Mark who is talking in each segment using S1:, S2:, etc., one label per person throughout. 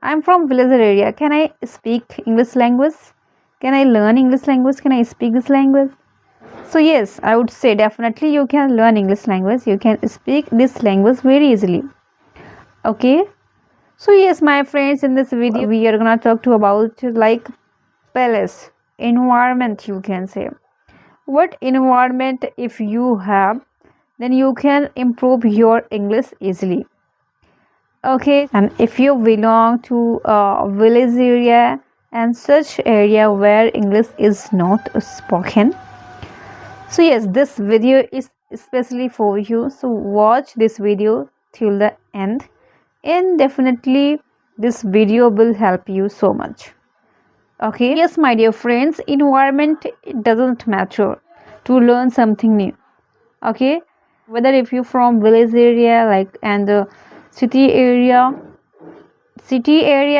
S1: I'm from villager area. Can I speak English language? Can I learn English language? Can I speak this language? So yes, I would say definitely you can learn English language. You can speak this language very easily. Okay. So yes, my friends, in this video we are gonna talk to about like palace environment. You can say what environment if you have, then you can improve your English easily. Okay, and if you belong to a village area and such area where English is not spoken, so yes, this video is especially for you. So watch this video till the end, and definitely this video will help you so much. Okay, yes, my dear friends, environment, it doesn't matter to learn something new. Okay, whether if you're from village area like and the city area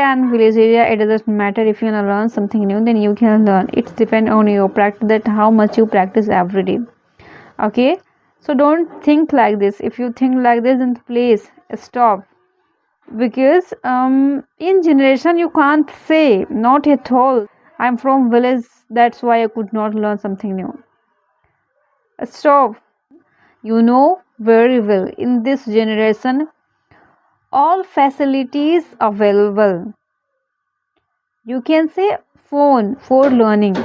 S1: and village area, it doesn't matter. If you want to learn something new, then you can learn. It depends on your practice, that how much you practice every day. Okay, so don't think like this. If you think like this, then please stop, because in generation you can't say not at all. I'm from village, that's why I could not learn something new. Stop. You know very well, in this generation all facilities available. You can say phone for learning,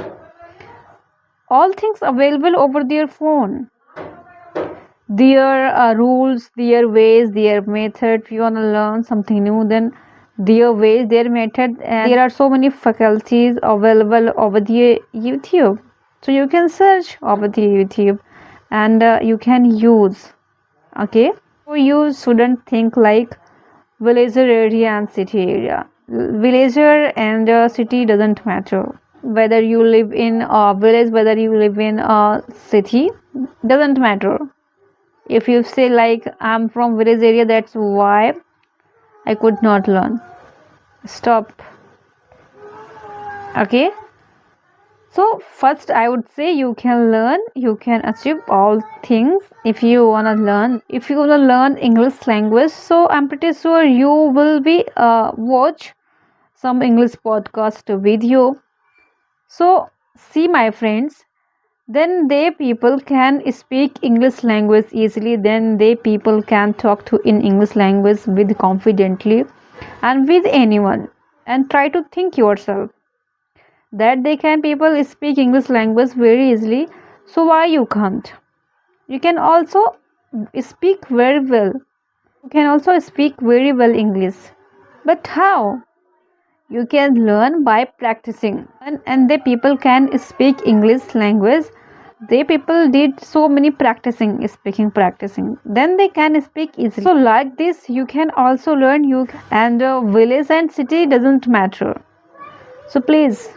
S1: all things available over their phone. Their rules, their ways, their method. If you want to learn something new, then their ways, their method, and there are so many faculties available over the YouTube. So you can search over the YouTube, and you can use. Okay, so you shouldn't think like villager area and city area. Villager and city doesn't matter. Whether you live in a village, whether you live in a city, doesn't matter. If you say like I'm from village area, that's why I could not learn. Stop. Okay, so first I would say you can learn, you can achieve all things if you want to learn. If you want to learn English language, so I'm pretty sure you will be watch some English podcast video. So see, my friends, then they people can speak English language easily, then they people can talk to in English language with confidently and with anyone, and try to think yourself that they can people speak English language very easily. So why you can't? You can also speak very well. You can also speak very well English. But how? You can learn by practicing, and the people can speak English language. They people did so many practicing, then they can speak easily. So like this you can also learn. You and village and city doesn't matter. So please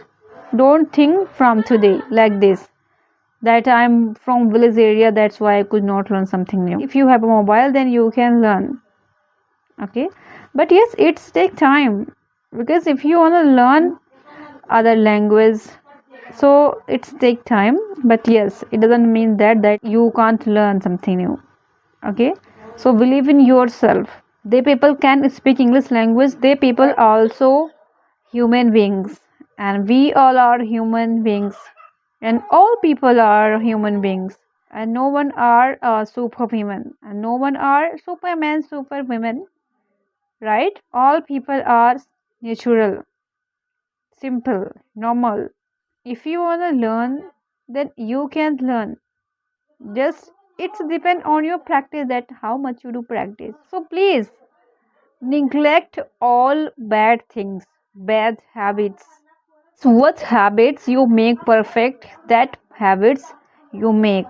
S1: don't think from today like this, that I'm from village area, that's why I could not learn something new. If you have a mobile, then you can learn. Okay, but yes, it's take time, because if you want to learn other language, so it's take time. But yes, it doesn't mean that you can't learn something new. Okay, so believe in yourself. They people can speak English language. They people also human beings, and we all are human beings, and all people are human beings, and no one are superwomen, and no one are superman, superwomen, right? All people are natural, simple, normal. If you want to learn, then you can learn. Just it's depend on your practice, that how much you do practice. So please neglect all bad things, bad habits. So what habits you make perfect, that habits you make,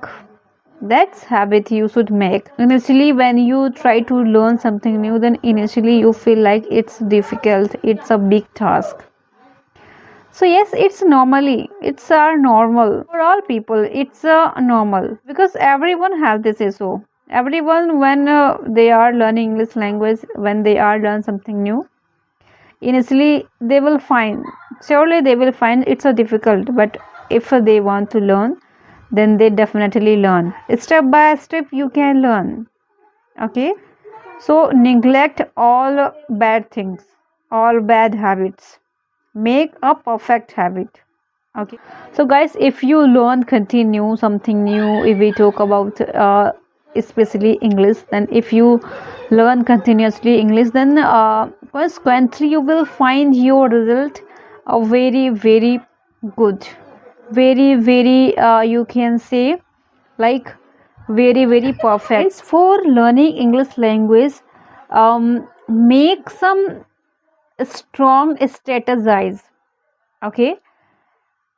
S1: that's habit you should make. Initially when you try to learn something new, then initially you feel like it's difficult, it's a big task. So yes, it's normally, it's normal for all people. It's normal, because everyone has this issue. Everyone, when they are learning English language, when they are learn something new, initially they will find, surely they will find it's a difficult. But if they want to learn, then they definitely learn. Step by step you can learn. Okay, so neglect all bad things. all bad habits. Make a perfect habit. Okay. So guys, if you learn continue something new, if we talk about especially English, then if you learn continuously English, then consequently you will find your result very very good, very very you can say like very very perfect. It's for learning English language, make some strong strategize. Okay,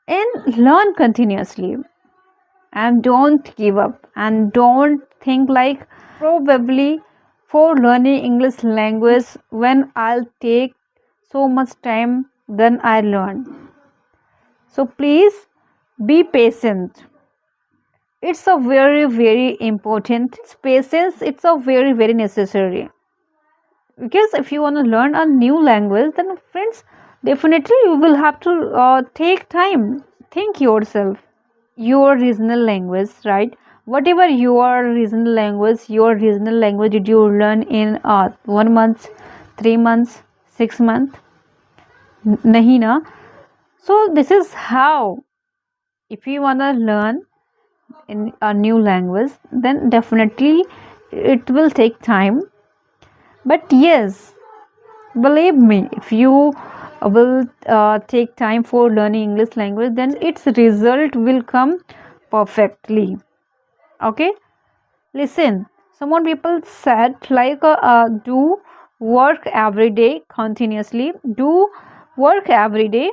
S1: and learn continuously, and don't give up, and don't think like probably for learning English language when I'll take so much time then I learn. So please be patient. It's a very very important. It's patience, it's a very very necessary, because if you want to learn a new language, then friends, definitely you will have to take time. Think yourself, your regional language, right? Whatever your regional language did you learn in 1 month, 3 months, 6 months? Nahi na. So this is how, if you want to learn in a new language, then definitely it will take time. But yes, believe me, if you will take time for learning English language, then its result will come perfectly. Okay, listen, some more people said like do work every day continuously, do work every day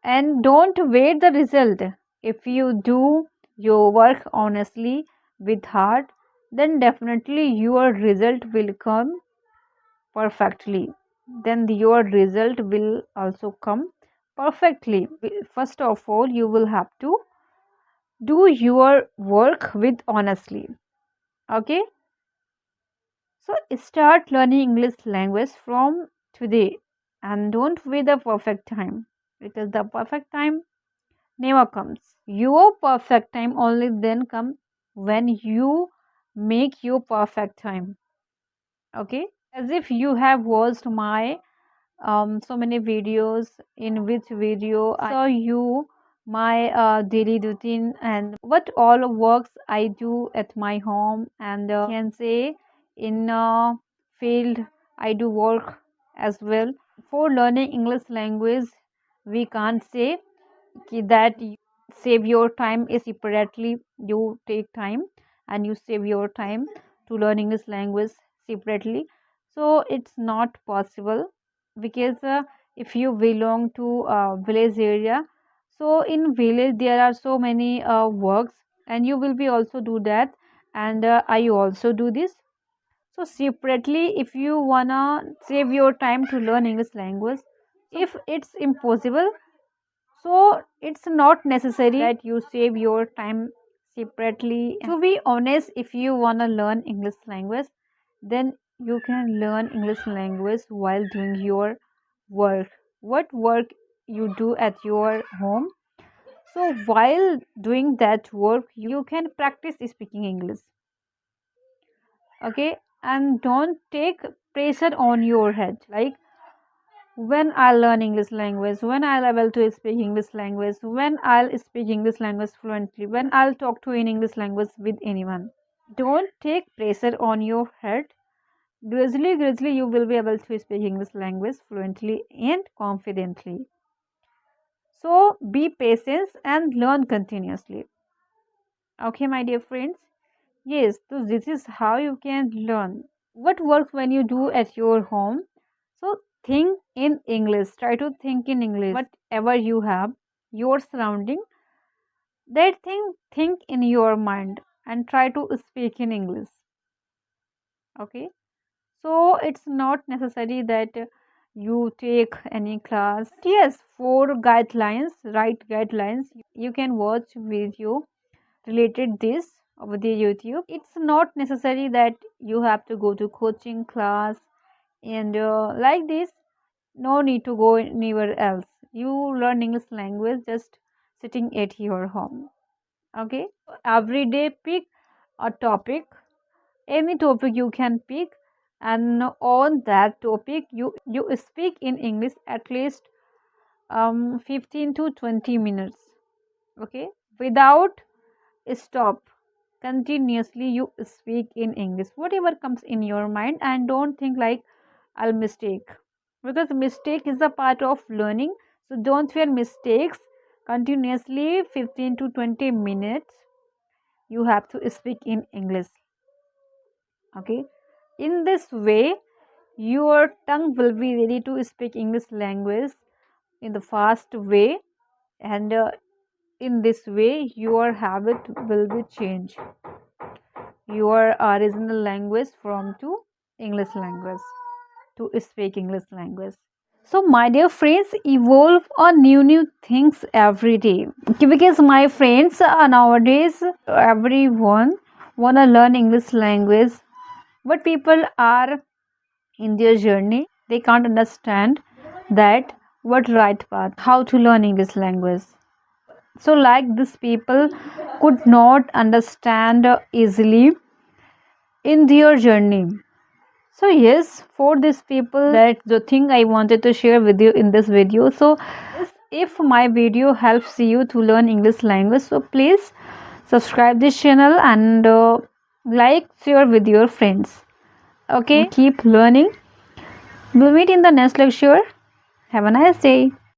S1: and don't wait the result. If you do your work honestly with heart, then definitely your result will come perfectly. Then your result will also come perfectly. First of all, you will have to do your work with honestly. Okay, so start learning English language from today, and don't wait the perfect time, because the perfect time never comes. Your perfect time only then comes when you make your perfect time. Okay, as if you have watched my so many videos, in which video I saw you my daily routine and what all works I do at my home, and can say in field I do work as well. For learning English language, we can't say that you save your time is separately. You take time and you save your time to learn English language separately, so it's not possible. Because if you belong to a village area, so in village there are so many works, and you will be also do that, and I also do this. So separately, if you wanna save your time to learn English language, if it's impossible, so it's not necessary that you save your time separately. To be honest, if you want to learn English language, then you can learn English language while doing your work. What work you do at your home? So while doing that work, you can practice speaking English. Okay, and don't take pressure on your head. Like, when I'll learn English language, when I'll able to speak English language, when I'll speak English language fluently, when I'll talk to in English language with anyone. Don't take pressure on your head. Gradually you will be able to speak English language fluently and confidently. So be patient and learn continuously. Okay, my dear friends. Yes, so this is how you can learn. What works when you do at your home? So think in English. Try to think in English. Whatever you have, your surrounding, that thing, think in your mind and try to speak in English. Okay. So it's not necessary that you take any class. Yes, for guidelines, right guidelines, you can watch video related this over the YouTube. It's not necessary that you have to go to coaching class and like this. No need to go anywhere else. You learn English language just sitting at your home. Okay. Every day pick a topic, any topic you can pick, and on that topic you speak in English at least 15 to 20 minutes, okay, without stop. Continuously you speak in English whatever comes in your mind, and don't think like I'll mistake, because mistake is a part of learning. So don't fear mistakes. Continuously 15 to 20 minutes you have to speak in English, okay. In this way your tongue will be ready to speak English language in the fast way, and in this way your habit will be changed, your original language from to English language, to speak English language. So my dear friends, evolve on new things every day. Okay, because my friends nowadays everyone wanna learn English language, but people are in their journey they can't understand that what right path, how to learn English language. So like these people could not understand easily in their journey. So yes, for these people, that's the thing I wanted to share with you in this video. So if my video helps you to learn English language, so please subscribe this channel and like, share with your friends, okay. Keep learning. We'll meet in the next lecture. Have a nice day.